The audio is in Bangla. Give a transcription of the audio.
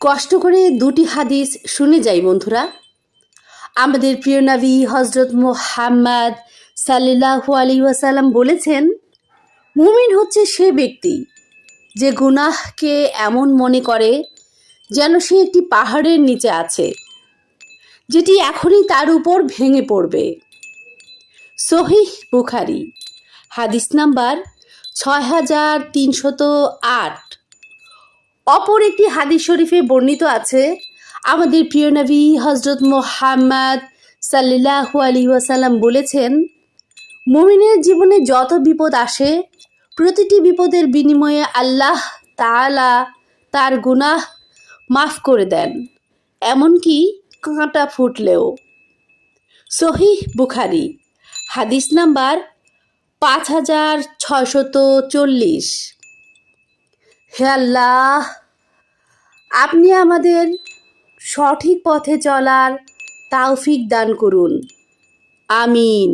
কষ্ট করে দুটি হাদিস শুনে যাই বন্ধুরা। আমাদের প্রিয় নবী হজরত মুহাম্মদ সাল্লাল্লাহু আলাইহি ওয়াসাল্লাম বলেছেন, মুমিন হচ্ছে সে ব্যক্তি যে গুনাহকে এমন মনে করে যেন সে একটি পাহাড়ের নিচে আছে, যেটি এখনই তার উপর ভেঙে পড়বে। সহিহ বুখারী, হাদিস নাম্বার 6308। অপর একটি হাদিস শরীফে বর্ণিত আছে, আমাদের প্রিয় নবী হজরত মুহাম্মদ সাল্লাল্লাহু আলাইহি ওয়াসাল্লাম বলেছেন, মুমিনের জীবনে যত বিপদ আসে, প্রতিটি বিপদের বিনিময়ে আল্লাহ তাআলা তার গুনাহ মাফ করে দেন, এমনকি কাঁটা ফুটলেও। সহিহ বুখারী, হাদিস নাম্বার 5640। হে আল্লাহ, আপনি আমাদের সঠিক পথে চলার তৌফিক দান করুন। আমিন।